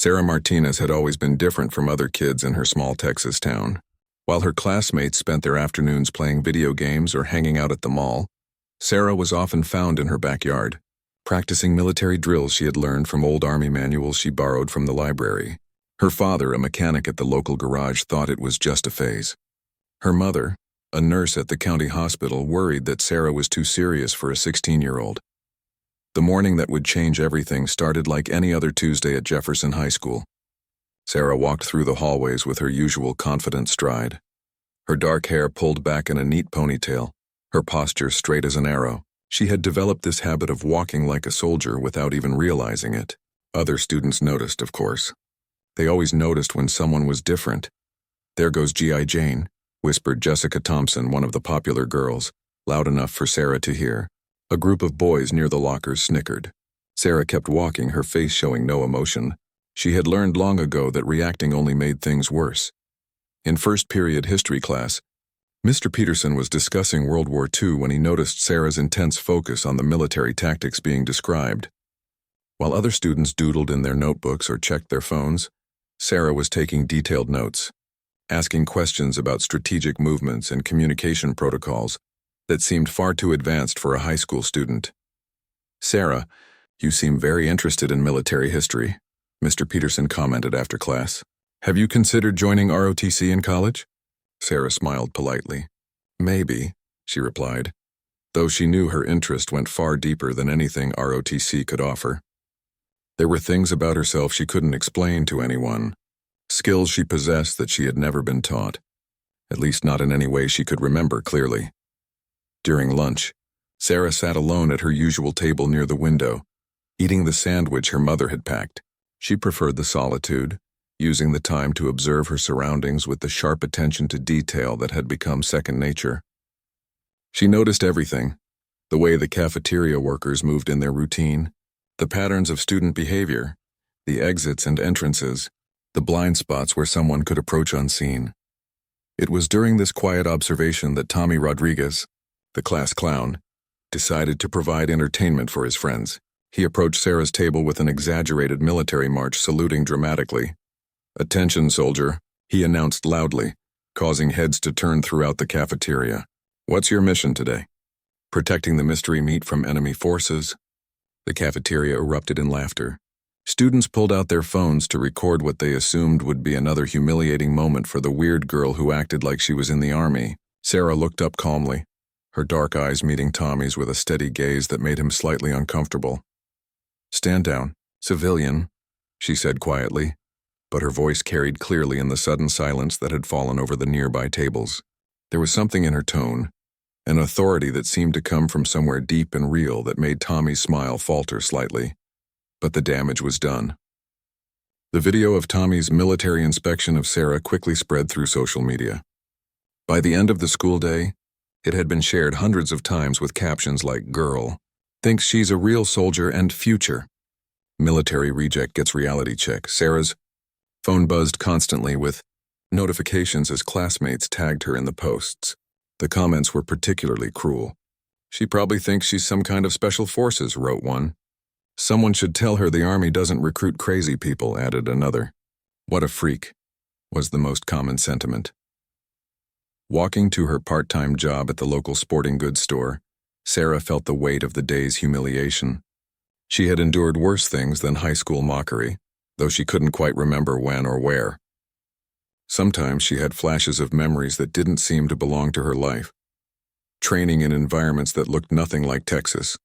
Sarah Martinez had always been different from other kids in her small Texas town. While her classmates spent their afternoons playing video games or hanging out at the mall, Sarah was often found in her backyard, practicing military drills she had learned from old Army manuals she borrowed from the library. Her father, a mechanic at the local garage, thought it was just a phase. Her mother, a nurse at the county hospital, worried that Sarah was too serious for a 16-year-old. The morning that would change everything started like any other Tuesday at Jefferson High School. Sarah walked through the hallways with her usual confident stride. Her dark hair pulled back in a neat ponytail, her posture straight as an arrow. She had developed this habit of walking like a soldier without even realizing it. Other students noticed, of course. They always noticed when someone was different. "There goes G.I. Jane," whispered Jessica Thompson, one of the popular girls, loud enough for Sarah to hear. A group of boys near the lockers snickered. Sarah kept walking, her face showing no emotion. She had learned long ago that reacting only made things worse. In first period history class, Mr. Peterson was discussing World War II when he noticed Sarah's intense focus on the military tactics being described. While other students doodled in their notebooks or checked their phones, Sarah was taking detailed notes, asking questions about strategic movements and communication protocols that seemed far too advanced for a high school student. "Sarah, you seem very interested in military history," Mr. Peterson commented after class. "Have you considered joining ROTC in college?" Sarah smiled politely. "Maybe," she replied, though she knew her interest went far deeper than anything ROTC could offer. There were things about herself she couldn't explain to anyone, skills she possessed that she had never been taught, at least not in any way she could remember clearly. During lunch, Sarah sat alone at her usual table near the window, eating the sandwich her mother had packed. She preferred the solitude, using the time to observe her surroundings with the sharp attention to detail that had become second nature. She noticed everything: the way the cafeteria workers moved in their routine, the patterns of student behavior, the exits and entrances, the blind spots where someone could approach unseen. It was during this quiet observation that Tommy Rodriguez, the class clown, decided to provide entertainment for his friends. He approached Sarah's table with an exaggerated military march, saluting dramatically. "Attention, soldier," he announced loudly, causing heads to turn throughout the cafeteria. "What's your mission today?" "Protecting the mystery meat from enemy forces." The cafeteria erupted in laughter. Students pulled out their phones to record what they assumed would be another humiliating moment for the weird girl who acted like she was in the army. Sarah looked up calmly, her dark eyes meeting Tommy's with a steady gaze that made him slightly uncomfortable. "Stand down, civilian," she said quietly, but her voice carried clearly in the sudden silence that had fallen over the nearby tables. There was something in her tone, an authority that seemed to come from somewhere deep and real that made Tommy's smile falter slightly. But the damage was done. The video of Tommy's military inspection of Sarah quickly spread through social media. By the end of the school day, it had been shared hundreds of times with captions like "Girl thinks she's a real soldier" and "Future military reject gets reality check." Sarah's phone buzzed constantly with notifications as classmates tagged her in the posts. The comments were particularly cruel. "She probably thinks she's some kind of special forces," wrote one. "Someone should tell her the Army doesn't recruit crazy people," added another. "What a freak," was the most common sentiment. Walking to her part-time job at the local sporting goods store, Sarah felt the weight of the day's humiliation. She had endured worse things than high school mockery, though she couldn't quite remember when or where. Sometimes she had flashes of memories that didn't seem to belong to her life. Training in environments that looked nothing like Texas,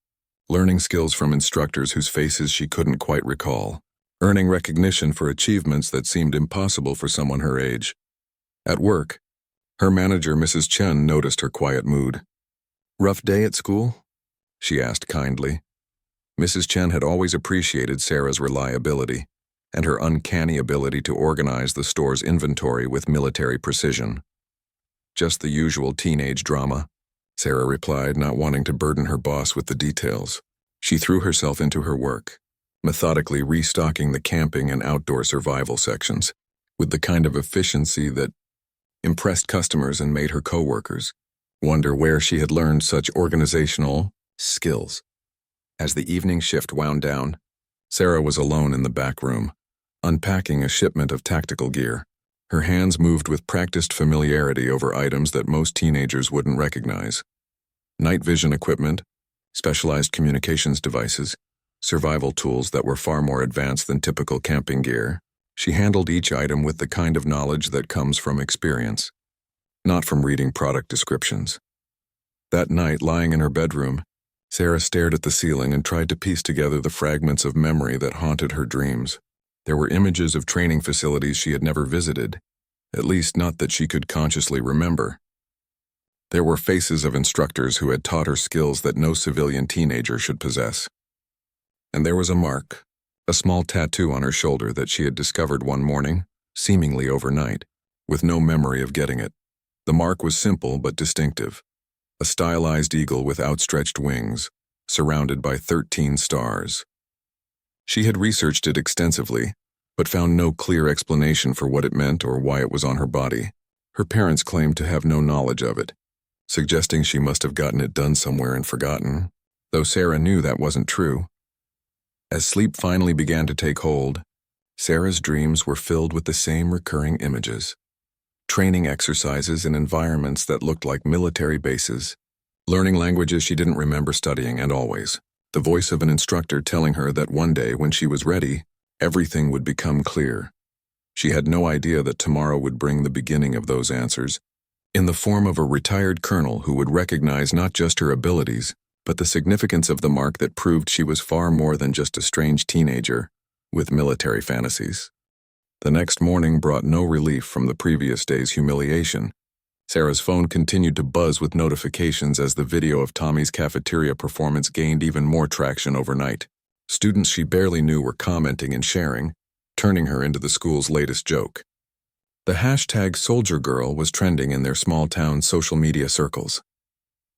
learning skills from instructors whose faces she couldn't quite recall, earning recognition for achievements that seemed impossible for someone her age. At work, her manager, Mrs. Chen, noticed her quiet mood. "Rough day at school?" she asked kindly. Mrs. Chen had always appreciated Sarah's reliability and her uncanny ability to organize the store's inventory with military precision. "Just the usual teenage drama," Sarah replied, not wanting to burden her boss with the details. She threw herself into her work, methodically restocking the camping and outdoor survival sections, with the kind of efficiency that impressed customers and made her coworkers wonder where she had learned such organizational skills. As the evening shift wound down, Sarah was alone in the back room, unpacking a shipment of tactical gear. Her hands moved with practiced familiarity over items that most teenagers wouldn't recognize. Night vision equipment, specialized communications devices, survival tools that were far more advanced than typical camping gear. She handled each item with the kind of knowledge that comes from experience, not from reading product descriptions. That night, lying in her bedroom, Sarah stared at the ceiling and tried to piece together the fragments of memory that haunted her dreams. There were images of training facilities she had never visited, at least not that she could consciously remember. There were faces of instructors who had taught her skills that no civilian teenager should possess. And there was a mark, a small tattoo on her shoulder that she had discovered one morning, seemingly overnight, with no memory of getting it. The mark was simple but distinctive. A stylized eagle with outstretched wings, surrounded by 13 stars. She had researched it extensively, but found no clear explanation for what it meant or why it was on her body. Her parents claimed to have no knowledge of it, suggesting she must have gotten it done somewhere and forgotten, though Sarah knew that wasn't true. As sleep finally began to take hold, Sarah's dreams were filled with the same recurring images. Training exercises in environments that looked like military bases, learning languages she didn't remember studying, and always the voice of an instructor telling her that one day, when she was ready, everything would become clear. She had no idea that tomorrow would bring the beginning of those answers, in the form of a retired colonel who would recognize not just her abilities, but the significance of the mark that proved she was far more than just a strange teenager with military fantasies. The next morning brought no relief from the previous day's humiliation. Sarah's phone continued to buzz with notifications as the video of Tommy's cafeteria performance gained even more traction overnight. Students she barely knew were commenting and sharing, turning her into the school's latest joke. The hashtag Soldier Girl was trending in their small-town social media circles.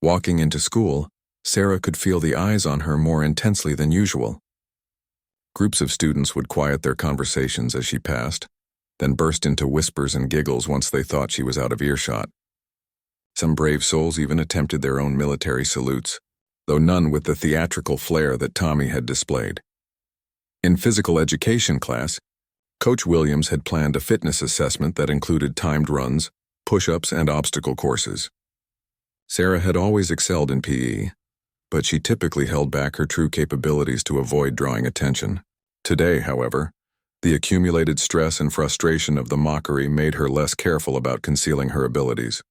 Walking into school, Sarah could feel the eyes on her more intensely than usual. Groups of students would quiet their conversations as she passed, then burst into whispers and giggles once they thought she was out of earshot. Some brave souls even attempted their own military salutes, though none with the theatrical flair that Tommy had displayed. In physical education class, Coach Williams had planned a fitness assessment that included timed runs, push-ups, and obstacle courses. Sarah had always excelled in PE, but she typically held back her true capabilities to avoid drawing attention. Today, however, the accumulated stress and frustration of the mockery made her less careful about concealing her abilities.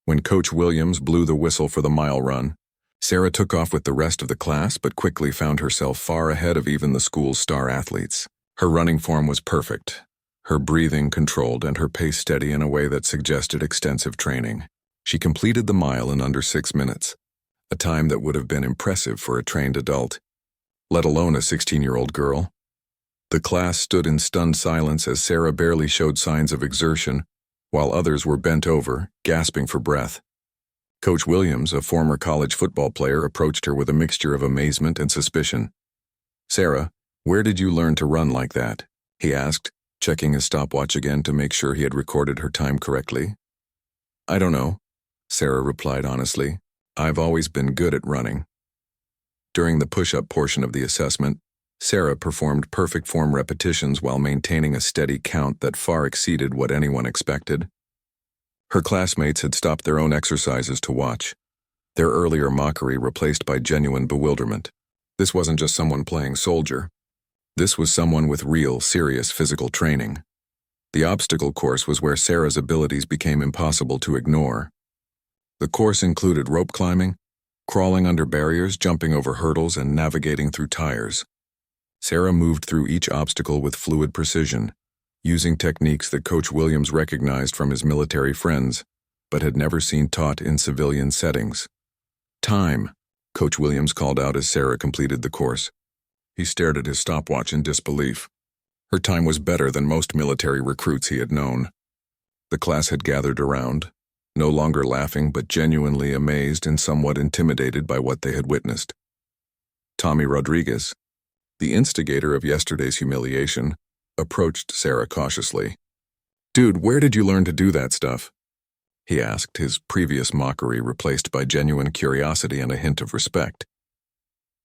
When Coach Williams blew the whistle for the mile run, Sarah took off with the rest of the class but quickly found herself far ahead of even the school's star athletes. Her running form was perfect, her breathing controlled and her pace steady in a way that suggested extensive training. She completed the mile in under 6 minutes, a time that would have been impressive for a trained adult, let alone a 16-year-old girl. The class stood in stunned silence as Sarah barely showed signs of exertion, while others were bent over, gasping for breath. Coach Williams, a former college football player, approached her with a mixture of amazement and suspicion. "Sarah, where did you learn to run like that?" he asked, checking his stopwatch again to make sure he had recorded her time correctly. "I don't know," Sarah replied honestly. "I've always been good at running." During the push-up portion of the assessment, Sarah performed perfect form repetitions while maintaining a steady count that far exceeded what anyone expected. Her classmates had stopped their own exercises to watch, their earlier mockery replaced by genuine bewilderment. This wasn't just someone playing soldier. This was someone with real, serious physical training. The obstacle course was where Sarah's abilities became impossible to ignore. The course included rope climbing, crawling under barriers, jumping over hurdles, and navigating through tires. Sarah moved through each obstacle with fluid precision, using techniques that Coach Williams recognized from his military friends, but had never seen taught in civilian settings. "Time," Coach Williams called out as Sarah completed the course. He stared at his stopwatch in disbelief. Her time was better than most military recruits he had known. The class had gathered around, no longer laughing but genuinely amazed and somewhat intimidated by what they had witnessed. Tommy Rodriguez, the instigator of yesterday's humiliation, approached Sarah cautiously. "Dude, where did you learn to do that stuff?" he asked, his previous mockery replaced by genuine curiosity and a hint of respect.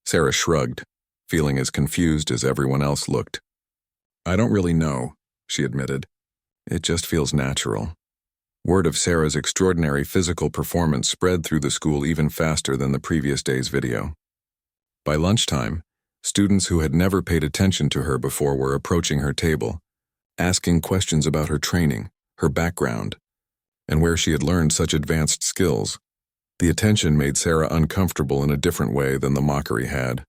Sarah shrugged, feeling as confused as everyone else looked. I don't really know, she admitted. It just feels natural. Word of Sarah's extraordinary physical performance spread through the school even faster than the previous day's video. By lunchtime, students who had never paid attention to her before were approaching her table, asking questions about her training, her background, and where she had learned such advanced skills. The attention made Sarah uncomfortable in a different way than the mockery had.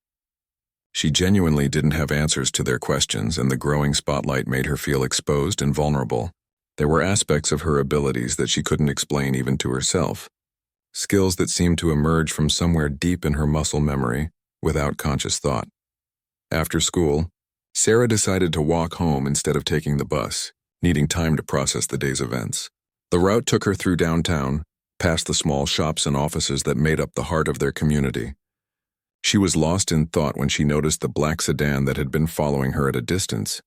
She genuinely didn't have answers to their questions, and the growing spotlight made her feel exposed and vulnerable. There were aspects of her abilities that she couldn't explain even to herself, skills that seemed to emerge from somewhere deep in her muscle memory without conscious thought. After school, Sarah decided to walk home instead of taking the bus, needing time to process the day's events. The route took her through downtown, past the small shops and offices that made up the heart of their community. She was lost in thought when she noticed the black sedan that had been following her at a distance.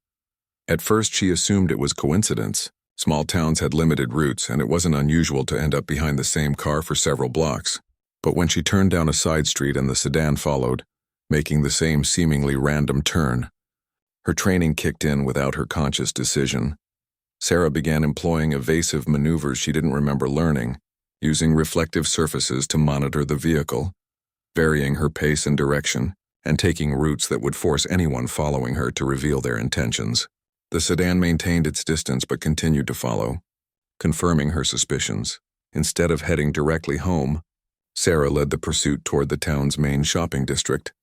At first, she assumed it was coincidence. Small towns had limited routes, and it wasn't unusual to end up behind the same car for several blocks. But when she turned down a side street and the sedan followed, making the same seemingly random turn, her training kicked in without her conscious decision. Sarah began employing evasive maneuvers she didn't remember learning, using reflective surfaces to monitor the vehicle, varying her pace and direction, and taking routes that would force anyone following her to reveal their intentions. The sedan maintained its distance but continued to follow, confirming her suspicions. Instead of heading directly home, Sarah led the pursuit toward the town's main shopping district,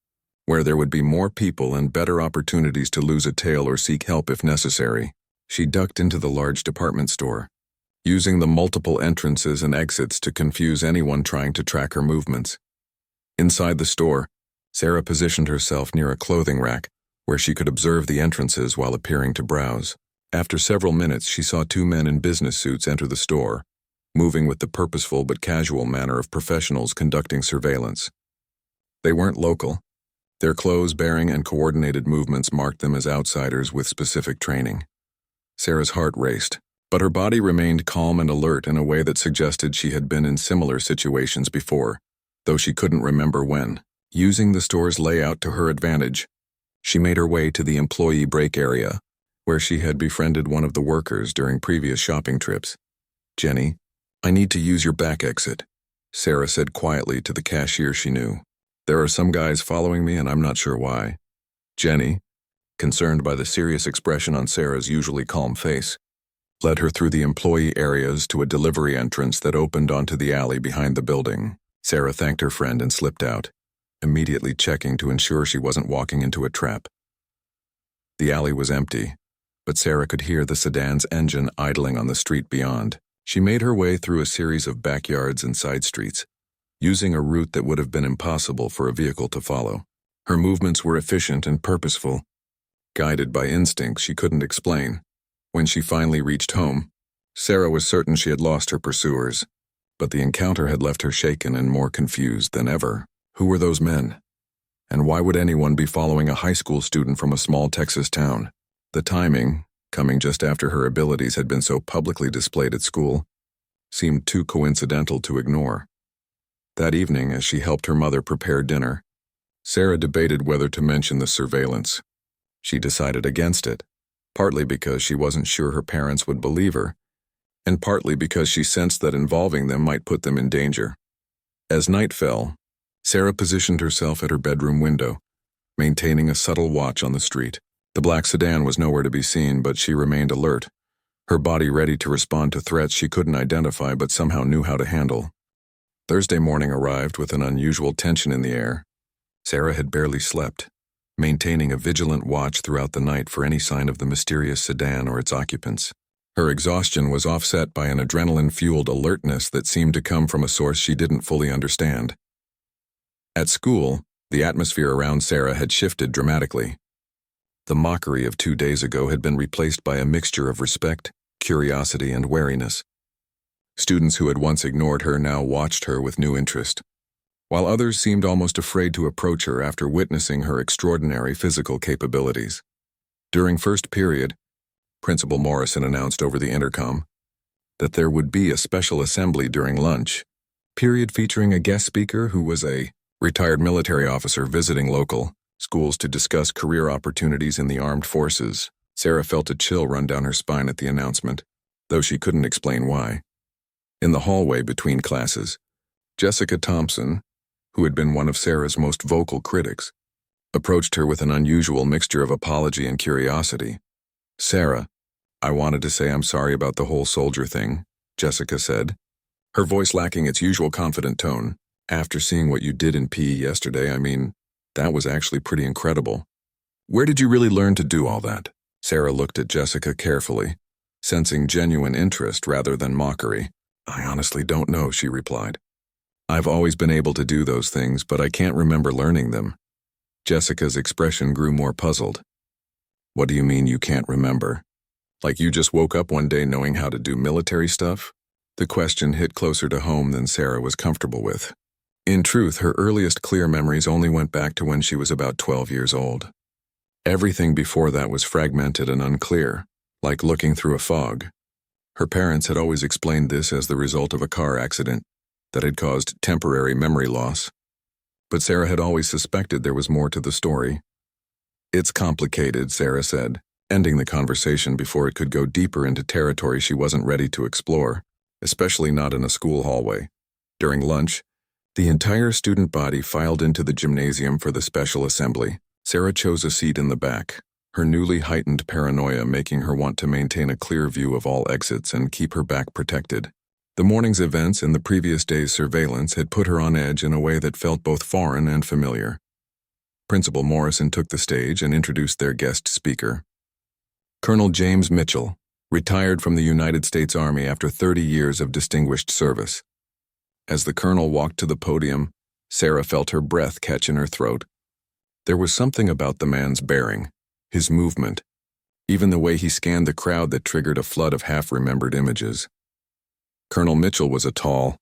where there would be more people and better opportunities to lose a tail or seek help if necessary. She ducked into the large department store, using the multiple entrances and exits to confuse anyone trying to track her movements. Inside the store, Sarah positioned herself near a clothing rack where she could observe the entrances while appearing to browse. After several minutes, she saw two men in business suits enter the store, moving with the purposeful but casual manner of professionals conducting surveillance. They weren't local. Their clothes, bearing, and coordinated movements marked them as outsiders with specific training. Sarah's heart raced, but her body remained calm and alert in a way that suggested she had been in similar situations before, though she couldn't remember when. Using the store's layout to her advantage, she made her way to the employee break area, where she had befriended one of the workers during previous shopping trips. "Jenny, I need to use your back exit," Sarah said quietly to the cashier she knew. "There are some guys following me and I'm not sure why." Jenny, concerned by the serious expression on Sarah's usually calm face, led her through the employee areas to a delivery entrance that opened onto the alley behind the building. Sarah thanked her friend and slipped out, immediately checking to ensure she wasn't walking into a trap. The alley was empty, but Sarah could hear the sedan's engine idling on the street beyond. She made her way through a series of backyards and side streets, using a route that would have been impossible for a vehicle to follow. Her movements were efficient and purposeful, guided by instincts she couldn't explain. When she finally reached home, Sarah was certain she had lost her pursuers, but the encounter had left her shaken and more confused than ever. Who were those men? And why would anyone be following a high school student from a small Texas town? The timing, coming just after her abilities had been so publicly displayed at school, seemed too coincidental to ignore. That evening, as she helped her mother prepare dinner, Sarah debated whether to mention the surveillance. She decided against it, partly because she wasn't sure her parents would believe her, and partly because she sensed that involving them might put them in danger. As night fell, Sarah positioned herself at her bedroom window, maintaining a subtle watch on the street. The black sedan was nowhere to be seen, but she remained alert, her body ready to respond to threats she couldn't identify but somehow knew how to handle. Thursday morning arrived with an unusual tension in the air. Sarah had barely slept, maintaining a vigilant watch throughout the night for any sign of the mysterious sedan or its occupants. Her exhaustion was offset by an adrenaline-fueled alertness that seemed to come from a source she didn't fully understand. At school, the atmosphere around Sarah had shifted dramatically. The mockery of 2 days ago had been replaced by a mixture of respect, curiosity, and wariness. Students who had once ignored her now watched her with new interest, while others seemed almost afraid to approach her after witnessing her extraordinary physical capabilities. During first period, Principal Morrison announced over the intercom that there would be a special assembly during lunch, period featuring a guest speaker who was a retired military officer visiting local schools to discuss career opportunities in the armed forces. Sarah felt a chill run down her spine at the announcement, though she couldn't explain why. In the hallway between classes, Jessica Thompson, who had been one of Sarah's most vocal critics, approached her with an unusual mixture of apology and curiosity. "Sarah, I wanted to say I'm sorry about the whole soldier thing," Jessica said, her voice lacking its usual confident tone. "After seeing what you did in PE yesterday, that was actually pretty incredible. Where did you really learn to do all that?" Sarah looked at Jessica carefully, sensing genuine interest rather than mockery. "I honestly don't know," she replied. "I've always been able to do those things, but I can't remember learning them." Jessica's expression grew more puzzled. "What do you mean you can't remember? Like you just woke up one day knowing how to do military stuff?" The question hit closer to home than Sarah was comfortable with. In truth, her earliest clear memories only went back to when she was about 12 years old. Everything before that was fragmented and unclear, like looking through a fog. Her parents had always explained this as the result of a car accident that had caused temporary memory loss. But Sarah had always suspected there was more to the story. "It's complicated," Sarah said, ending the conversation before it could go deeper into territory she wasn't ready to explore, especially not in a school hallway. During lunch, the entire student body filed into the gymnasium for the special assembly. Sarah chose a seat in the back, her newly heightened paranoia making her want to maintain a clear view of all exits and keep her back protected. The morning's events and the previous day's surveillance had put her on edge in a way that felt both foreign and familiar. Principal Morrison took the stage and introduced their guest speaker. Colonel James Mitchell, retired from the United States Army after 30 years of distinguished service. As the colonel walked to the podium, Sarah felt her breath catch in her throat. There was something about the man's bearing, his movement, even the way he scanned the crowd that triggered a flood of half-remembered images. Colonel Mitchell was a tall,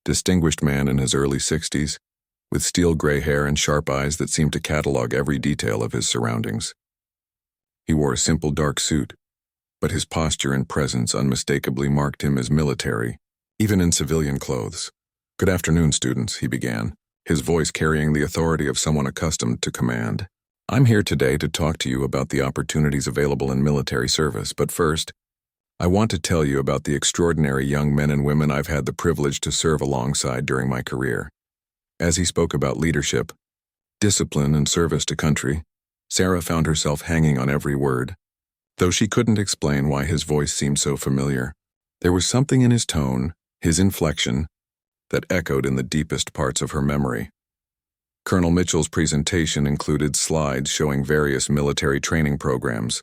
distinguished man in his early 60s, with steel gray hair and sharp eyes that seemed to catalog every detail of his surroundings. He wore a simple dark suit, but his posture and presence unmistakably marked him as military, even in civilian clothes. "Good afternoon, students," he began, his voice carrying the authority of someone accustomed to command. "I'm here today to talk to you about the opportunities available in military service, but first, I want to tell you about the extraordinary young men and women I've had the privilege to serve alongside during my career." As he spoke about leadership, discipline, and service to country, Sarah found herself hanging on every word. Though she couldn't explain why his voice seemed so familiar, there was something in his tone, his inflection, that echoed in the deepest parts of her memory. Colonel Mitchell's presentation included slides showing various military training programs,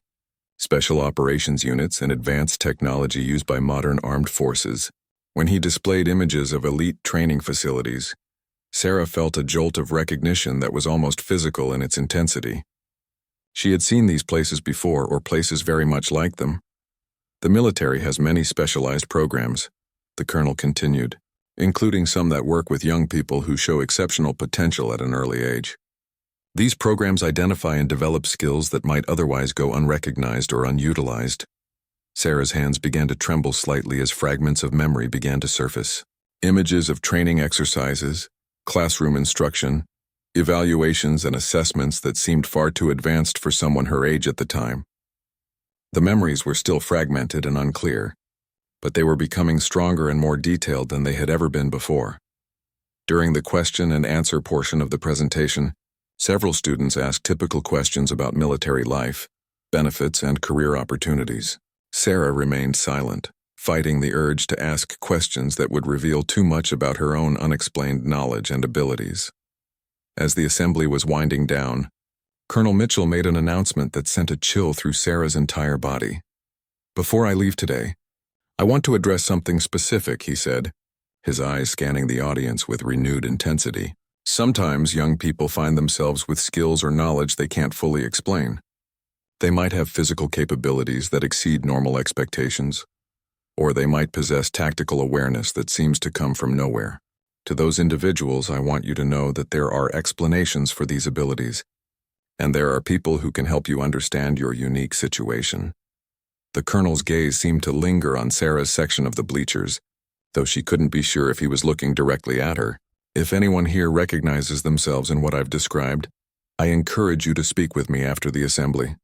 special operations units, and advanced technology used by modern armed forces. When he displayed images of elite training facilities, Sarah felt a jolt of recognition that was almost physical in its intensity. She had seen these places before, or places very much like them. "The military has many specialized programs," the colonel continued, "including some that work with young people who show exceptional potential at an early age. These programs identify and develop skills that might otherwise go unrecognized or unutilized." Sarah's hands began to tremble slightly as fragments of memory began to surface. Images of training exercises, classroom instruction, evaluations and assessments that seemed far too advanced for someone her age at the time. The memories were still fragmented and unclear, but they were becoming stronger and more detailed than they had ever been before. During the question and answer portion of the presentation, several students asked typical questions about military life, benefits, and career opportunities. Sarah remained silent, fighting the urge to ask questions that would reveal too much about her own unexplained knowledge and abilities. As the assembly was winding down, Colonel Mitchell made an announcement that sent a chill through Sarah's entire body. "Before I leave today, I want to address something specific," he said, his eyes scanning the audience with renewed intensity. "Sometimes young people find themselves with skills or knowledge they can't fully explain. They might have physical capabilities that exceed normal expectations, or they might possess tactical awareness that seems to come from nowhere. To those individuals, I want you to know that there are explanations for these abilities, and there are people who can help you understand your unique situation." The colonel's gaze seemed to linger on Sarah's section of the bleachers, though she couldn't be sure if he was looking directly at her. "If anyone here recognizes themselves in what I've described, I encourage you to speak with me after the assembly.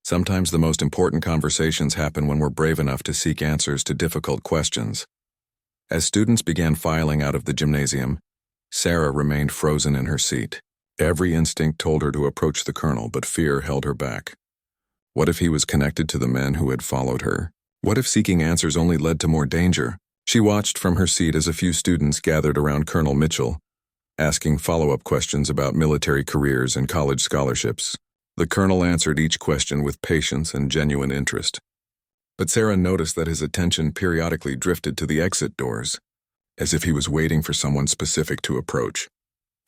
Sometimes the most important conversations happen when we're brave enough to seek answers to difficult questions. As students began filing out of the gymnasium, Sarah remained frozen in her seat. Every instinct told her to approach the colonel, but fear held her back. What if he was connected to the men who had followed her? What if seeking answers only led to more danger? She watched from her seat as a few students gathered around Colonel Mitchell, asking follow-up questions about military careers and college scholarships. The colonel answered each question with patience and genuine interest. But Sarah noticed that his attention periodically drifted to the exit doors, as if he was waiting for someone specific to approach.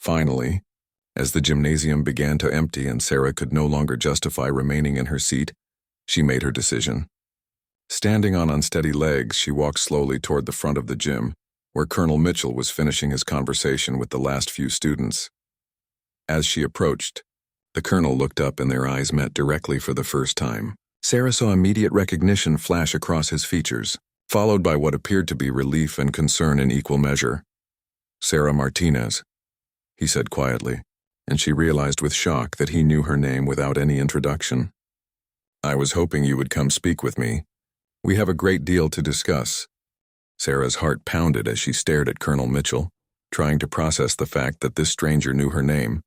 Finally, as the gymnasium began to empty and Sarah could no longer justify remaining in her seat, she made her decision. Standing on unsteady legs, she walked slowly toward the front of the gym, where Colonel Mitchell was finishing his conversation with the last few students. As she approached, the colonel looked up and their eyes met directly for the first time. Sarah saw immediate recognition flash across his features, followed by what appeared to be relief and concern in equal measure. "Sarah Martinez," he said quietly, and she realized with shock that he knew her name without any introduction. "I was hoping you would come speak with me. We have a great deal to discuss." Sarah's heart pounded as she stared at Colonel Mitchell, trying to process the fact that this stranger knew her name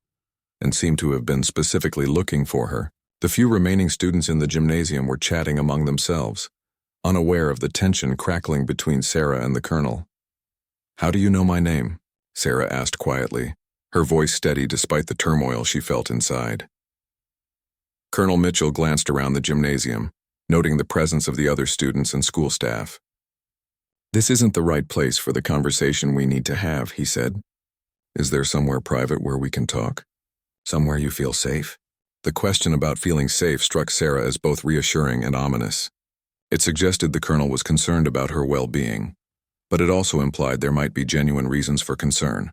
and seemed to have been specifically looking for her. The few remaining students in the gymnasium were chatting among themselves, unaware of the tension crackling between Sarah and the colonel. "How do you know my name?" Sarah asked quietly, her voice steady despite the turmoil she felt inside. Colonel Mitchell glanced around the gymnasium, noting the presence of the other students and school staff. "This isn't the right place for the conversation we need to have," he said. "Is there somewhere private where we can talk? Somewhere you feel safe?" The question about feeling safe struck Sarah as both reassuring and ominous. It suggested the colonel was concerned about her well-being, but it also implied there might be genuine reasons for concern.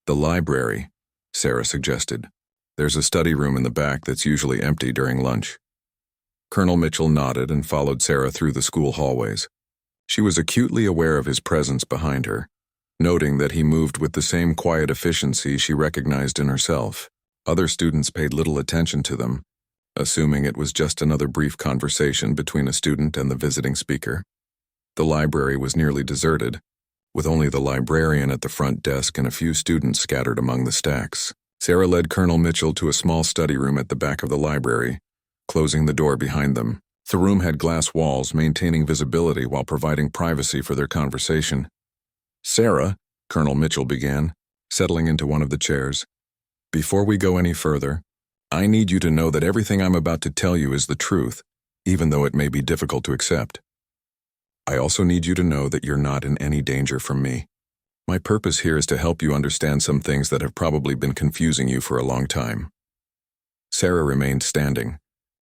"The library," Sarah suggested. "There's a study room in the back that's usually empty during lunch." Colonel Mitchell nodded and followed Sarah through the school hallways. She was acutely aware of his presence behind her, noting that he moved with the same quiet efficiency she recognized in herself. Other students paid little attention to them, assuming it was just another brief conversation between a student and the visiting speaker. The library was nearly deserted, with only the librarian at the front desk and a few students scattered among the stacks. Sarah led Colonel Mitchell to a small study room at the back of the library, closing the door behind them. The room had glass walls, maintaining visibility while providing privacy for their conversation. "Sarah," Colonel Mitchell began, settling into one of the chairs, "before we go any further, I need you to know that everything I'm about to tell you is the truth, even though it may be difficult to accept. I also need you to know that you're not in any danger from me. My purpose here is to help you understand some things that have probably been confusing you for a long time." Sarah remained standing,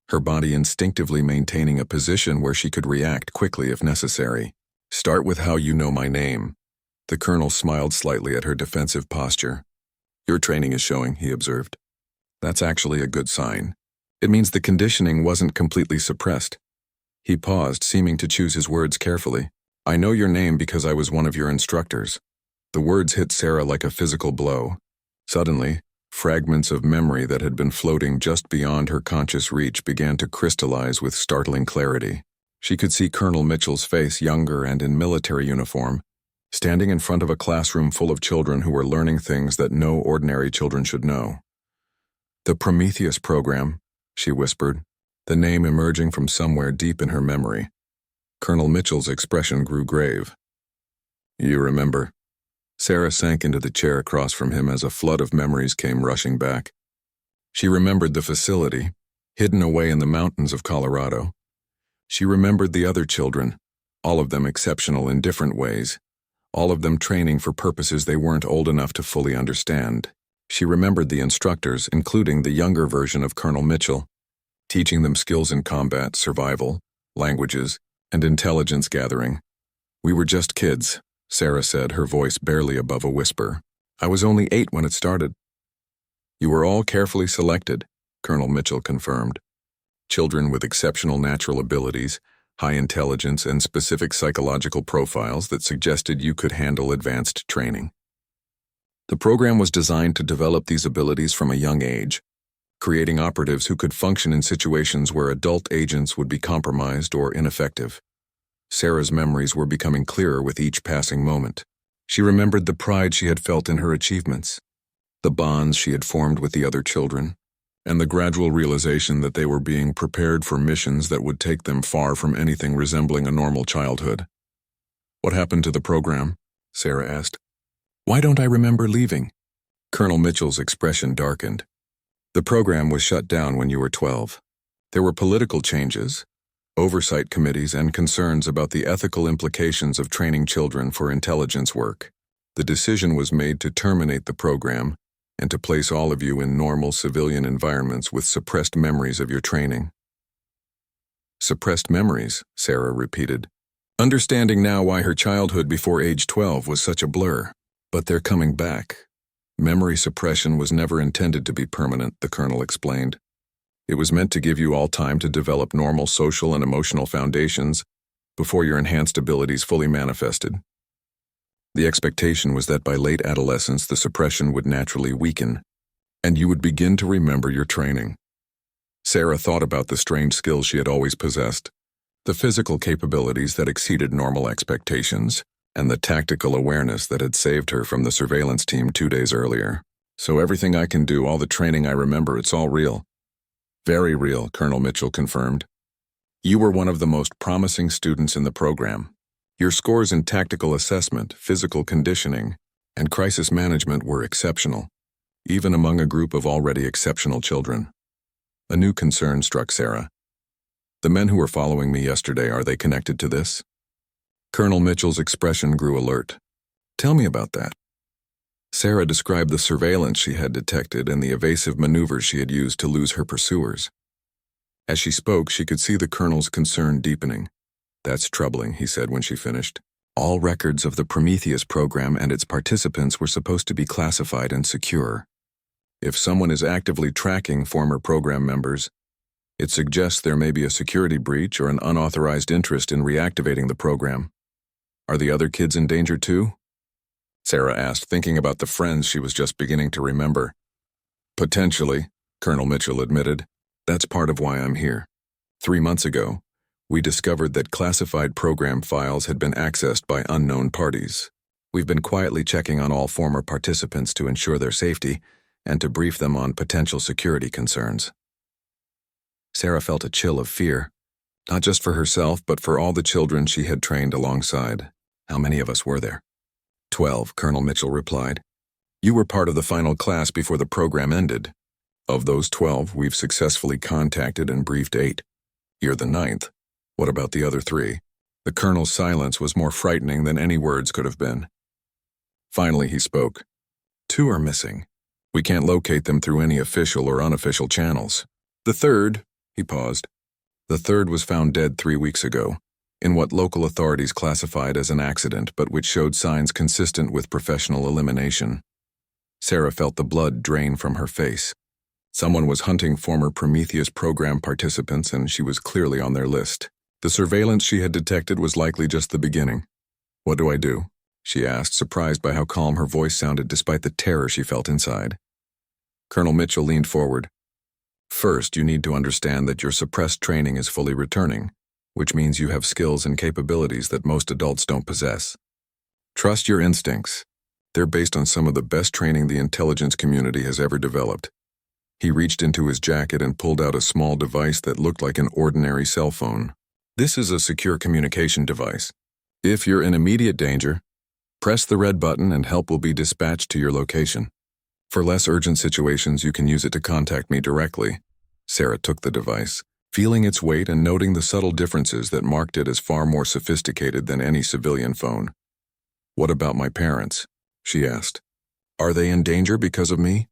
her body instinctively maintaining a position where she could react quickly if necessary. "Start with how you know my name." The colonel smiled slightly at her defensive posture. "Your training is showing," he observed. "That's actually a good sign. It means the conditioning wasn't completely suppressed." He paused, seeming to choose his words carefully. "I know your name because I was one of your instructors." The words hit Sarah like a physical blow. Suddenly, fragments of memory that had been floating just beyond her conscious reach began to crystallize with startling clarity. She could see Colonel Mitchell's face, younger and in military uniform, standing in front of a classroom full of children who were learning things that no ordinary children should know. "The Prometheus program," she whispered, the name emerging from somewhere deep in her memory. Colonel Mitchell's expression grew grave. "You remember?" Sarah sank into the chair across from him as a flood of memories came rushing back. She remembered the facility, hidden away in the mountains of Colorado. She remembered the other children, all of them exceptional in different ways, all of them training for purposes they weren't old enough to fully understand. She remembered the instructors, including the younger version of Colonel Mitchell, teaching them skills in combat, survival, languages, and intelligence gathering. "We were just kids," Sarah said, her voice barely above a whisper. "I was only 8 when it started." "You were all carefully selected," Colonel Mitchell confirmed. "Children with exceptional natural abilities, high intelligence, and specific psychological profiles that suggested you could handle advanced training. The program was designed to develop these abilities from a young age. creating operatives who could function in situations where adult agents would be compromised or ineffective. Sarah's memories were becoming clearer with each passing moment. She remembered the pride she had felt in her achievements, the bonds she had formed with the other children, and the gradual realization that they were being prepared for missions that would take them far from anything resembling a normal childhood. "What happened to the program?" Sarah asked. "Why don't I remember leaving?" Colonel Mitchell's expression darkened. "The program was shut down when you were 12. There were political changes, oversight committees, and concerns about the ethical implications of training children for intelligence work. The decision was made to terminate the program and to place all of you in normal civilian environments with suppressed memories of your training." "Suppressed memories," Sarah repeated, understanding now why her childhood before age 12 was such a blur. "But they're coming back. Memory suppression was never intended to be permanent," the colonel explained. "It was meant to give you all time to develop normal social and emotional foundations before your enhanced abilities fully manifested. The expectation was that by late adolescence the suppression would naturally weaken, and you would begin to remember your training." Sarah thought about the strange skills she had always possessed, the physical capabilities that exceeded normal expectations, and the tactical awareness that had saved her from the surveillance team 2 days earlier. "So everything I can do, all the training I remember, it's all real." "Very real," Colonel Mitchell confirmed. "You were one of the most promising students in the program. Your scores in tactical assessment, physical conditioning, and crisis management were exceptional, even among a group of already exceptional children." A new concern struck Sarah. "The men who were following me yesterday, are they connected to this?" Colonel Mitchell's expression grew alert. "Tell me about that." Sarah described the surveillance she had detected and the evasive maneuvers she had used to lose her pursuers. As she spoke, she could see the colonel's concern deepening. "That's troubling," he said when she finished. "All records of the Prometheus program and its participants were supposed to be classified and secure. If someone is actively tracking former program members, it suggests there may be a security breach or an unauthorized interest in reactivating the program. Are the other kids in danger too?" Sarah asked, thinking about the friends she was just beginning to remember. "Potentially," Colonel Mitchell admitted. "That's part of why I'm here. 3 months ago, we discovered that classified program files had been accessed by unknown parties. We've been quietly checking on all former participants to ensure their safety and to brief them on potential security concerns." Sarah felt a chill of fear, not just for herself, but for all the children she had trained alongside. "How many of us were there?" 12, Colonel Mitchell replied. "You were part of the final class before the program ended. Of those 12, we've successfully contacted and briefed 8. You're the 9th. What about the other 3? The colonel's silence was more frightening than any words could have been. Finally, he spoke. 2 are missing. We can't locate them through any official or unofficial channels. The 3rd, he paused. The 3rd was found dead 3 weeks ago, in what local authorities classified as an accident, but which showed signs consistent with professional elimination." Sarah felt the blood drain from her face. Someone was hunting former Prometheus program participants, and she was clearly on their list. The surveillance she had detected was likely just the beginning. "What do I do?" she asked, surprised by how calm her voice sounded despite the terror she felt inside. Colonel Mitchell leaned forward. "First, you need to understand that your suppressed training is fully returning, which means you have skills and capabilities that most adults don't possess. Trust your instincts. They're based on some of the best training the intelligence community has ever developed." He reached into his jacket and pulled out a small device that looked like an ordinary cell phone. "This is a secure communication device. If you're in immediate danger, press the red button and help will be dispatched to your location. For less urgent situations, you can use it to contact me directly." Sarah took the device, feeling its weight and noting the subtle differences that marked it as far more sophisticated than any civilian phone. "What about my parents?" she asked. "Are they in danger because of me?"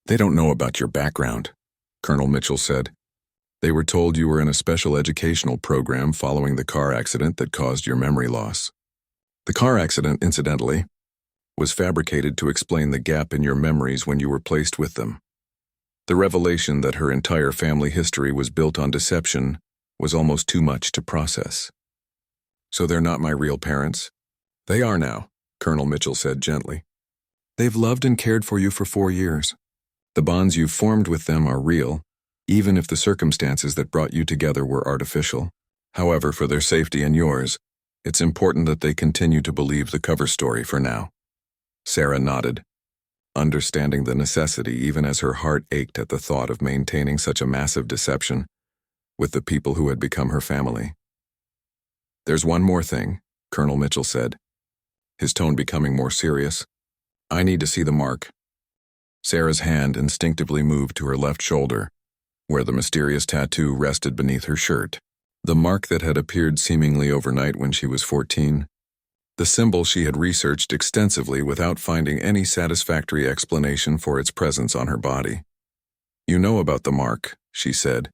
"They don't know about your background," Colonel Mitchell said. "They were told you were in a special educational program following the car accident that caused your memory loss. The car accident, incidentally, was fabricated to explain the gap in your memories when you were placed with them. The revelation that her entire family history was built on deception was almost too much to process." "So they're not my real parents?" "They are now," Colonel Mitchell said gently. "They've loved and cared for you for 4 years. The bonds you've formed with them are real, even if the circumstances that brought you together were artificial. However, for their safety and yours, it's important that they continue to believe the cover story for now. Sarah nodded, understanding the necessity even as her heart ached at the thought of maintaining such a massive deception with the people who had become her family. "There's one more thing," Colonel Mitchell said, his tone becoming more serious. "I need to see the mark." Sarah's hand instinctively moved to her left shoulder, where the mysterious tattoo rested beneath her shirt. The mark that had appeared seemingly overnight when she was 14. The symbol she had researched extensively without finding any satisfactory explanation for its presence on her body. "You know about the mark," she said.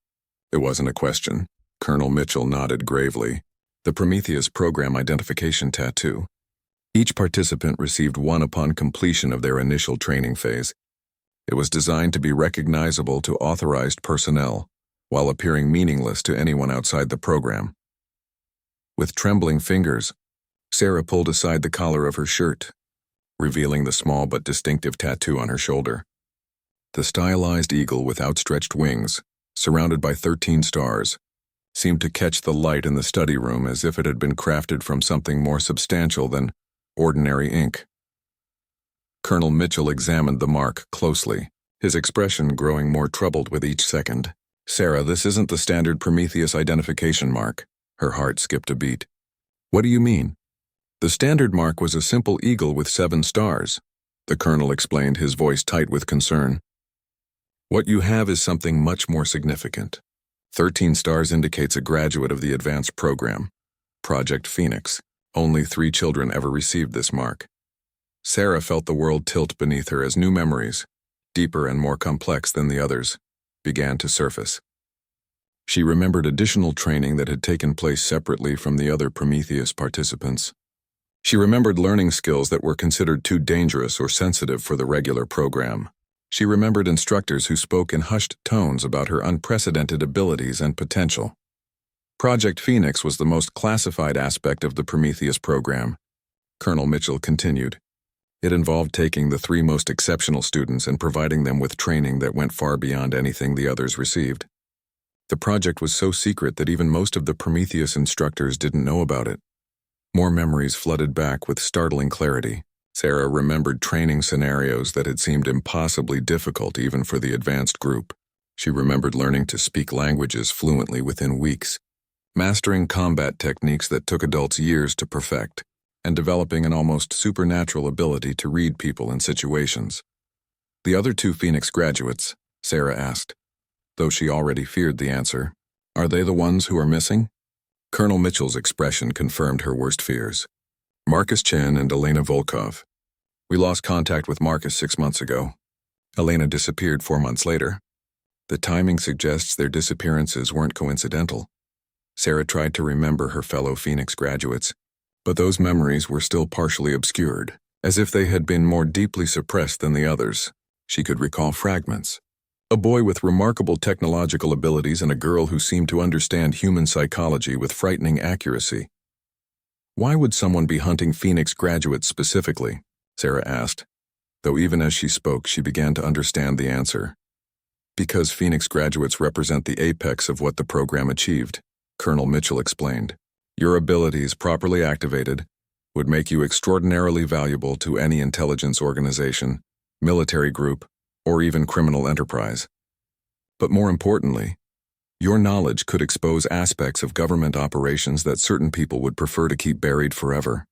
It wasn't a question. Colonel Mitchell nodded gravely. "The Prometheus program identification tattoo. Each participant received one upon completion of their initial training phase. It was designed to be recognizable to authorized personnel, while appearing meaningless to anyone outside the program." With trembling fingers, Sarah pulled aside the collar of her shirt, revealing the small but distinctive tattoo on her shoulder. The stylized eagle with outstretched wings, surrounded by 13 stars, seemed to catch the light in the study room as if it had been crafted from something more substantial than ordinary ink. Colonel Mitchell examined the mark closely, his expression growing more troubled with each second. "Sarah, this isn't the standard Prometheus identification mark." Her heart skipped a beat. "What do you mean?" "The standard mark was a simple eagle with 7 stars, the colonel explained, his voice tight with concern. "What you have is something much more significant. 13 stars indicates a graduate of the advanced program, Project Phoenix. Only 3 children ever received this mark." Sarah felt the world tilt beneath her as new memories, deeper and more complex than the others, began to surface. She remembered additional training that had taken place separately from the other Prometheus participants. She remembered learning skills that were considered too dangerous or sensitive for the regular program. She remembered instructors who spoke in hushed tones about her unprecedented abilities and potential. Project Phoenix was the most classified aspect of the Prometheus program, Colonel Mitchell continued. It involved taking the 3 most exceptional students and providing them with training that went far beyond anything the others received. The project was so secret that even most of the Prometheus instructors didn't know about it. More memories flooded back with startling clarity. Sarah remembered training scenarios that had seemed impossibly difficult even for the advanced group. She remembered learning to speak languages fluently within weeks, mastering combat techniques that took adults years to perfect, and developing an almost supernatural ability to read people and situations. "The other 2 Phoenix graduates?" Sarah asked, though she already feared the answer. "Are they the ones who are missing?" Colonel Mitchell's expression confirmed her worst fears. "Marcus Chen and Elena Volkov. We lost contact with Marcus 6 months ago. Elena disappeared 4 months later. The timing suggests their disappearances weren't coincidental." Sarah tried to remember her fellow Phoenix graduates, but those memories were still partially obscured, as if they had been more deeply suppressed than the others. She could recall fragments. A boy with remarkable technological abilities and a girl who seemed to understand human psychology with frightening accuracy. "Why would someone be hunting Phoenix graduates specifically?" Sarah asked, though even as she spoke she began to understand the answer. "Because Phoenix graduates represent the apex of what the program achieved," Colonel Mitchell explained. "Your abilities, properly activated, would make you extraordinarily valuable to any intelligence organization, military group, or even criminal enterprise. But more importantly, your knowledge could expose aspects of government operations that certain people would prefer to keep buried forever."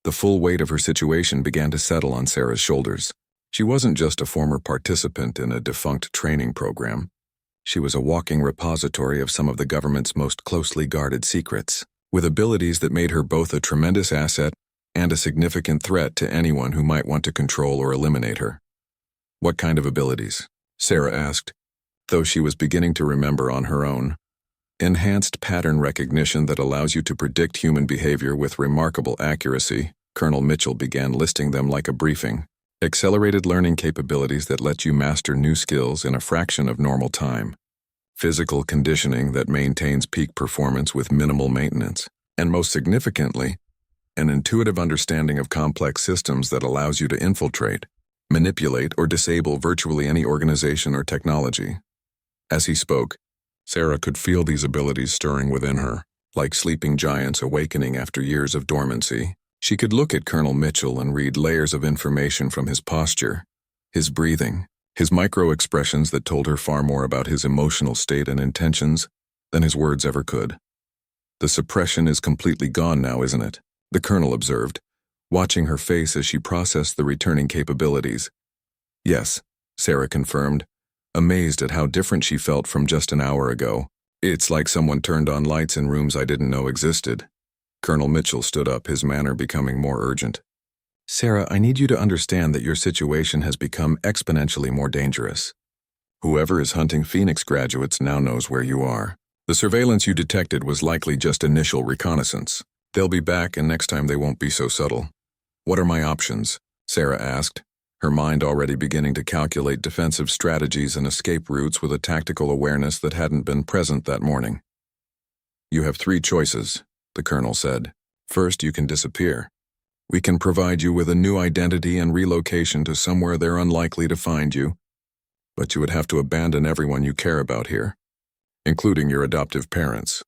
The full weight of her situation began to settle on Sarah's shoulders. She wasn't just a former participant in a defunct training program. She was a walking repository of some of the government's most closely guarded secrets, with abilities that made her both a tremendous asset and a significant threat to anyone who might want to control or eliminate her. "What kind of abilities?" Sarah asked, though she was beginning to remember on her own. "Enhanced pattern recognition that allows you to predict human behavior with remarkable accuracy." Colonel Mitchell began listing them like a briefing. "Accelerated learning capabilities that let you master new skills in a fraction of normal time. Physical conditioning that maintains peak performance with minimal maintenance. And most significantly, an intuitive understanding of complex systems that allows you to infiltrate, manipulate, or disable virtually any organization or technology. As he spoke, Sarah could feel these abilities stirring within her, like sleeping giants awakening after years of dormancy. She could look at Colonel Mitchell and read layers of information from his posture, his breathing, his micro-expressions that told her far more about his emotional state and intentions than his words ever could. "The suppression is completely gone now, isn't it?" the colonel observed, watching her face as she processed the returning capabilities. "Yes," Sarah confirmed, amazed at how different she felt from just an hour ago. "It's like someone turned on lights in rooms I didn't know existed." Colonel Mitchell stood up, his manner becoming more urgent. "Sarah, I need you to understand that your situation has become exponentially more dangerous. Whoever is hunting Phoenix graduates now knows where you are. The surveillance you detected was likely just initial reconnaissance. They'll be back, and next time they won't be so subtle." "What are my options?" Sarah asked, her mind already beginning to calculate defensive strategies and escape routes with a tactical awareness that hadn't been present that morning. "You have 3 choices," the colonel said. "First, you can disappear. We can provide you with a new identity and relocation to somewhere they're unlikely to find you, but you would have to abandon everyone you care about here, including your adoptive parents."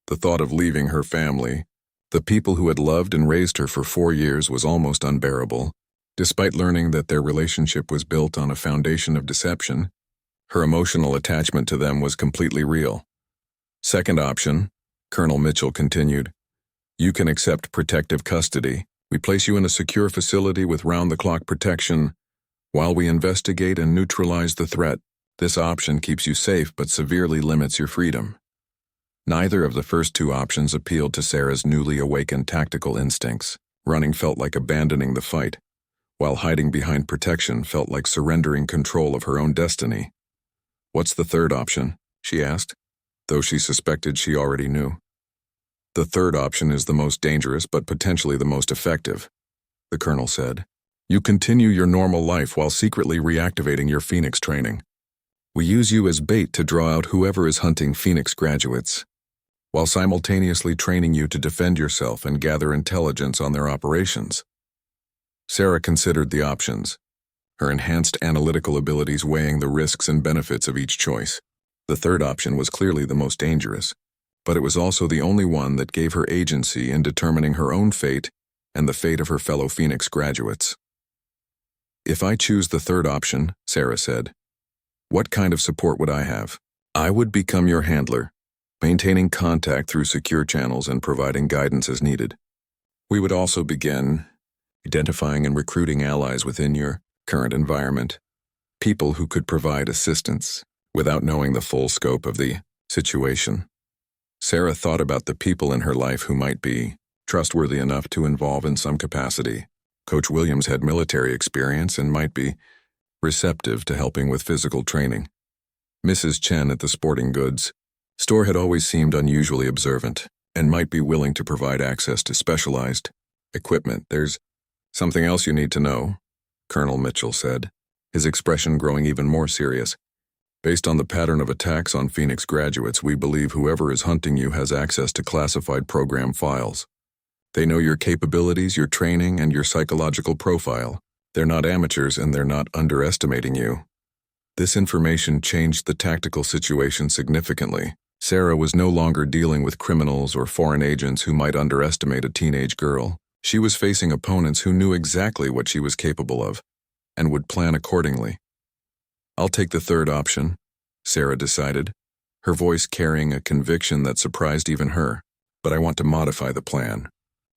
The thought of leaving her family, the people who had loved and raised her for 4 years, was almost unbearable. Despite learning that their relationship was built on a foundation of deception, her emotional attachment to them was completely real. "Second option," Colonel Mitchell continued, "you can accept protective custody. We place you in a secure facility with round-the-clock protection while we investigate and neutralize the threat. This option keeps you safe but severely limits your freedom." Neither of the first 2 options appealed to Sarah's newly awakened tactical instincts. Running felt like abandoning the fight, while hiding behind protection felt like surrendering control of her own destiny. "What's the third option?" she asked, though she suspected she already knew. "The third option is the most dangerous but potentially the most effective," the colonel said. "You continue your normal life while secretly reactivating your Phoenix training. We use you as bait to draw out whoever is hunting Phoenix graduates, while simultaneously training you to defend yourself and gather intelligence on their operations." Sarah considered the options, her enhanced analytical abilities weighing the risks and benefits of each choice. The third option was clearly the most dangerous, but it was also the only one that gave her agency in determining her own fate and the fate of her fellow Phoenix graduates. "If I choose the third option," Sarah said, "what kind of support would I have?" "I would become your handler, maintaining contact through secure channels and providing guidance as needed. We would also begin identifying and recruiting allies within your current environment, people who could provide assistance without knowing the full scope of the situation." Sarah thought about the people in her life who might be trustworthy enough to involve in some capacity. Coach Williams had military experience and might be receptive to helping with physical training. Mrs. Chen at the sporting goods store had always seemed unusually observant and might be willing to provide access to specialized equipment. "There's something else you need to know," Colonel Mitchell said, his expression growing even more serious. "Based on the pattern of attacks on Phoenix graduates, we believe whoever is hunting you has access to classified program files. They know your capabilities, your training, and your psychological profile. They're not amateurs and they're not underestimating you." This information changed the tactical situation significantly. Sarah was no longer dealing with criminals or foreign agents who might underestimate a teenage girl. She was facing opponents who knew exactly what she was capable of and would plan accordingly. "I'll take the third option," Sarah decided, her voice carrying a conviction that surprised even her. "But I want to modify the plan.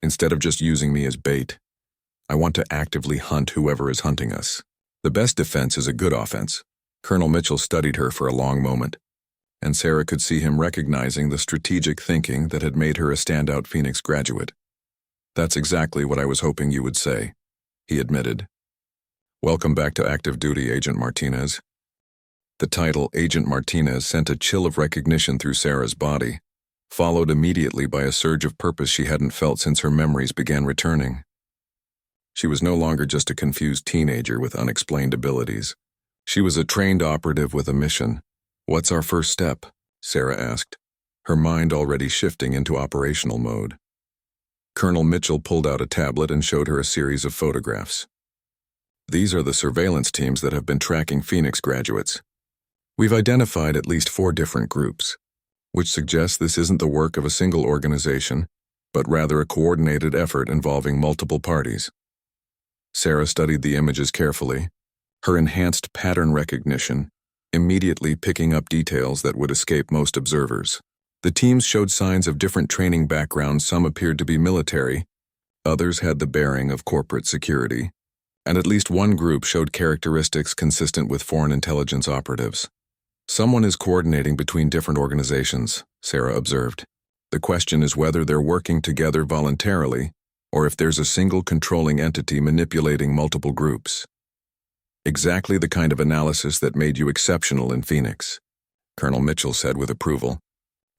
Instead of just using me as bait, I want to actively hunt whoever is hunting us. The best defense is a good offense." Colonel Mitchell studied her for a long moment, and Sarah could see him recognizing the strategic thinking that had made her a standout Phoenix graduate. "That's exactly what I was hoping you would say," he admitted. "Welcome back to active duty, Agent Martinez." The title, Agent Martinez, sent a chill of recognition through Sarah's body, followed immediately by a surge of purpose she hadn't felt since her memories began returning. She was no longer just a confused teenager with unexplained abilities. She was a trained operative with a mission. "What's our first step?" Sarah asked, her mind already shifting into operational mode. Colonel Mitchell pulled out a tablet and showed her a series of photographs. These are the surveillance teams that have been tracking Phoenix graduates. We've identified at least 4 different groups, which suggests this isn't the work of a single organization, but rather a coordinated effort involving multiple parties. Sarah studied the images carefully, her enhanced pattern recognition immediately picking up details that would escape most observers. The teams showed signs of different training backgrounds. Some appeared to be military, others had the bearing of corporate security, and at least one group showed characteristics consistent with foreign intelligence operatives. Someone is coordinating between different organizations, Sarah observed. The question is whether they're working together voluntarily, or if there's a single controlling entity manipulating multiple groups. Exactly the kind of analysis that made you exceptional in Phoenix, Colonel Mitchell said with approval.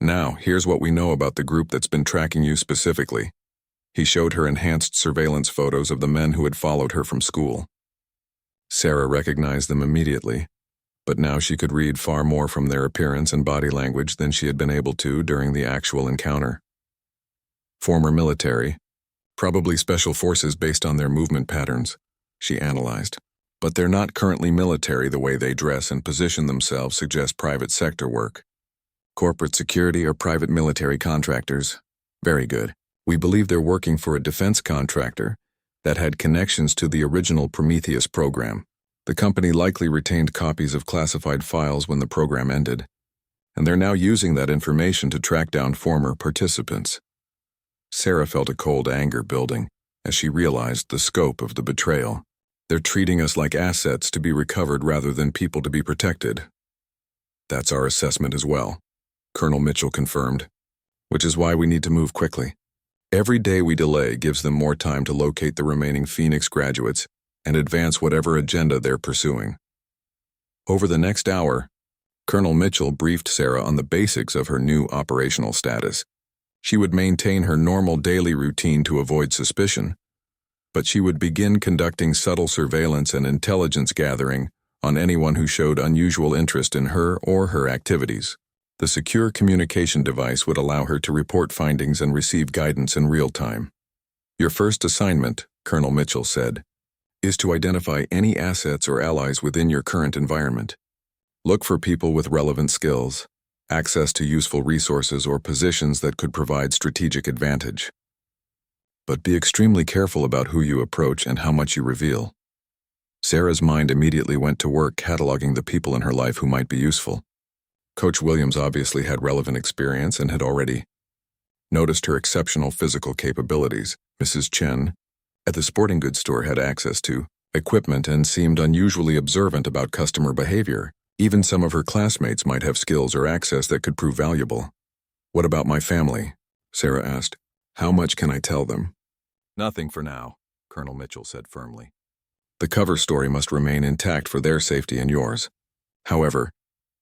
Now, here's what we know about the group that's been tracking you specifically. He showed her enhanced surveillance photos of the men who had followed her from school. Sarah recognized them immediately, but now she could read far more from their appearance and body language than she had been able to during the actual encounter. Former military, probably special forces based on their movement patterns, she analyzed. But they're not currently military. The way they dress and position themselves suggests private sector work. Corporate security or private military contractors. Very good. We believe they're working for a defense contractor that had connections to the original Prometheus program. The company likely retained copies of classified files when the program ended, and they're now using that information to track down former participants. Sarah felt a cold anger building as she realized the scope of the betrayal. They're treating us like assets to be recovered rather than people to be protected. That's our assessment as well, Colonel Mitchell confirmed, which is why we need to move quickly. Every day we delay gives them more time to locate the remaining Phoenix graduates and advance whatever agenda they're pursuing. Over the next hour, Colonel Mitchell briefed Sarah on the basics of her new operational status. She would maintain her normal daily routine to avoid suspicion, but she would begin conducting subtle surveillance and intelligence gathering on anyone who showed unusual interest in her or her activities. The secure communication device would allow her to report findings and receive guidance in real time. Your first assignment, Colonel Mitchell said, is to identify any assets or allies within your current environment. Look for people with relevant skills, access to useful resources, or positions that could provide strategic advantage. But be extremely careful about who you approach and how much you reveal. Sarah's mind immediately went to work cataloging the people in her life who might be useful. Coach Williams obviously had relevant experience and had already noticed her exceptional physical capabilities. Mrs. Chen, at the sporting goods store, had access to equipment and seemed unusually observant about customer behavior. Even some of her classmates might have skills or access that could prove valuable. What about my family? Sarah asked. How much can I tell them? Nothing for now, Colonel Mitchell said firmly. The cover story must remain intact for their safety and yours. However,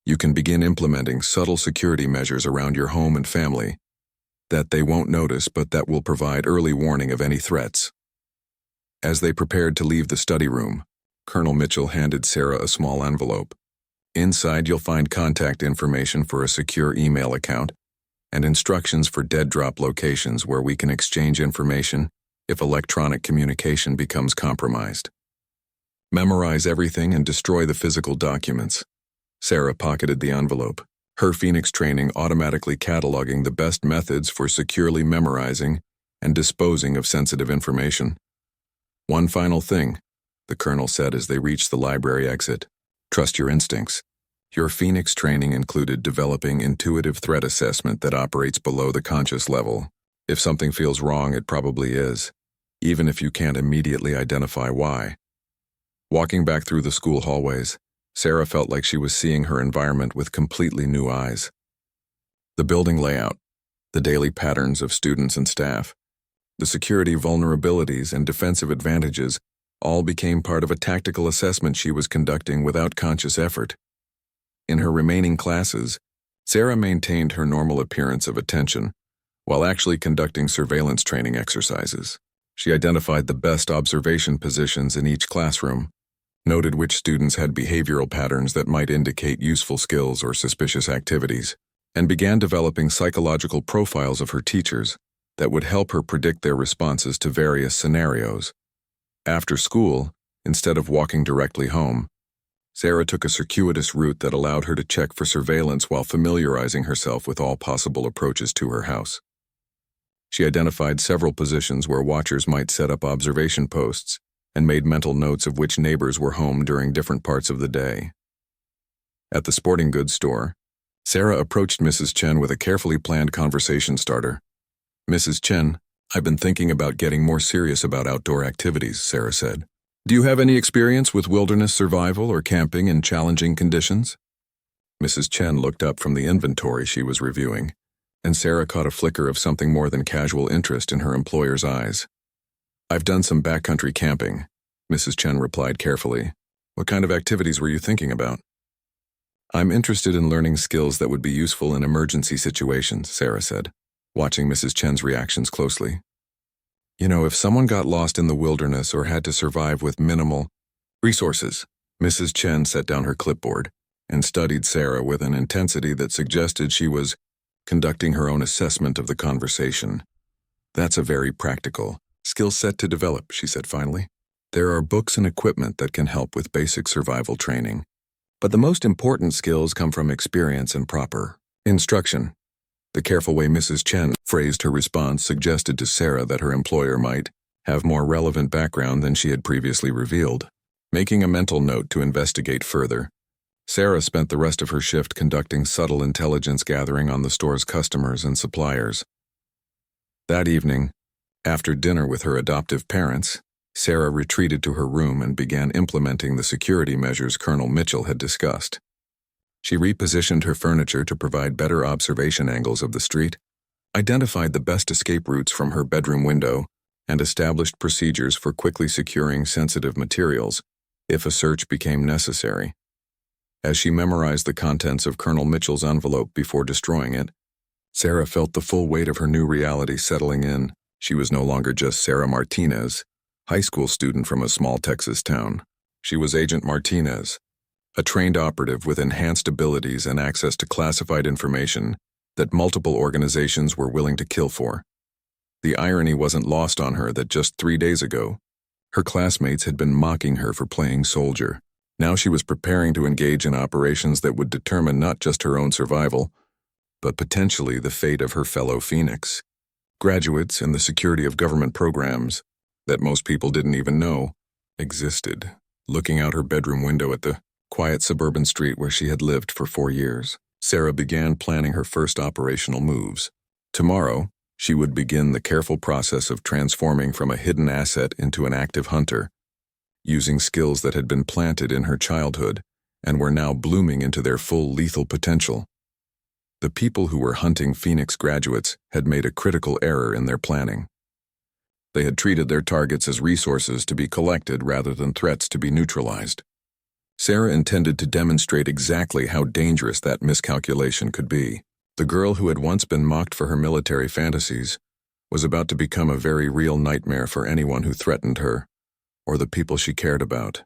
you can begin implementing subtle security measures around your home and family that they won't notice but that will provide early warning of any threats. As they prepared to leave the study room, Colonel Mitchell handed Sarah a small envelope. Inside you'll find contact information for a secure email account and instructions for dead drop locations where we can exchange information if electronic communication becomes compromised. Memorize everything and destroy the physical documents. Sarah pocketed the envelope, her Phoenix training automatically cataloging the best methods for securely memorizing and disposing of sensitive information. One final thing, the colonel said as they reached the library exit. Trust your instincts. Your Phoenix training included developing intuitive threat assessment that operates below the conscious level. If something feels wrong, it probably is, even if you can't immediately identify why. Walking back through the school hallways, Sarah felt like she was seeing her environment with completely new eyes. The building layout, the daily patterns of students and staff, the security vulnerabilities and defensive advantages all became part of a tactical assessment she was conducting without conscious effort. In her remaining classes, Sarah maintained her normal appearance of attention while actually conducting surveillance training exercises. She identified the best observation positions in each classroom, noted which students had behavioral patterns that might indicate useful skills or suspicious activities, and began developing psychological profiles of her teachers that would help her predict their responses to various scenarios. After school, Instead of walking directly home, Sarah took a circuitous route that allowed her to check for surveillance while familiarizing herself with all possible approaches to her house. She identified several positions where watchers might set up observation posts and made mental notes of which neighbors were home during different parts of the day. At the sporting goods store, Sarah approached Mrs. Chen with a carefully planned conversation starter. "Mrs. Chen, I've been thinking about getting more serious about outdoor activities," Sarah said. "Do you have any experience with wilderness survival or camping in challenging conditions?" Mrs. Chen looked up from the inventory she was reviewing, and Sarah caught a flicker of something more than casual interest in her employer's eyes. "I've done some backcountry camping," Mrs. Chen replied carefully. "What kind of activities were you thinking about?" "I'm interested in learning skills that would be useful in emergency situations," Sarah said, watching Mrs. Chen's reactions closely. "You know, if someone got lost in the wilderness or had to survive with minimal resources." Mrs. Chen set down her clipboard and studied Sarah with an intensity that suggested she was conducting her own assessment of the conversation. "That's a very practical skill set to develop," she said finally. "There are books and equipment that can help with basic survival training. But the most important skills come from experience and proper instruction." The careful way Mrs. Chen phrased her response suggested to Sarah that her employer might have more relevant background than she had previously revealed. Making a mental note to investigate further, Sarah spent the rest of her shift conducting subtle intelligence gathering on the store's customers and suppliers. That evening, after dinner with her adoptive parents, Sarah retreated to her room and began implementing the security measures Colonel Mitchell had discussed. She repositioned her furniture to provide better observation angles of the street, identified the best escape routes from her bedroom window, and established procedures for quickly securing sensitive materials if a search became necessary. As she memorized the contents of Colonel Mitchell's envelope before destroying it, Sarah felt the full weight of her new reality settling in. She was no longer just Sarah Martinez, high school student from a small Texas town. She was Agent Martinez, a trained operative with enhanced abilities and access to classified information that multiple organizations were willing to kill for. The irony wasn't lost on her that just 3 days ago, her classmates had been mocking her for playing soldier. Now she was preparing to engage in operations that would determine not just her own survival, but potentially the fate of her fellow Phoenix graduates and the security of government programs that most people didn't even know existed. Looking out her bedroom window at the quiet suburban street where she had lived for 4 years, Sarah began planning her first operational moves. Tomorrow, she would begin the careful process of transforming from a hidden asset into an active hunter, using skills that had been planted in her childhood and were now blooming into their full lethal potential. The people who were hunting Phoenix graduates had made a critical error in their planning. They had treated their targets as resources to be collected rather than threats to be neutralized. Sarah intended to demonstrate exactly how dangerous that miscalculation could be. The girl who had once been mocked for her military fantasies was about to become a very real nightmare for anyone who threatened her or the people she cared about.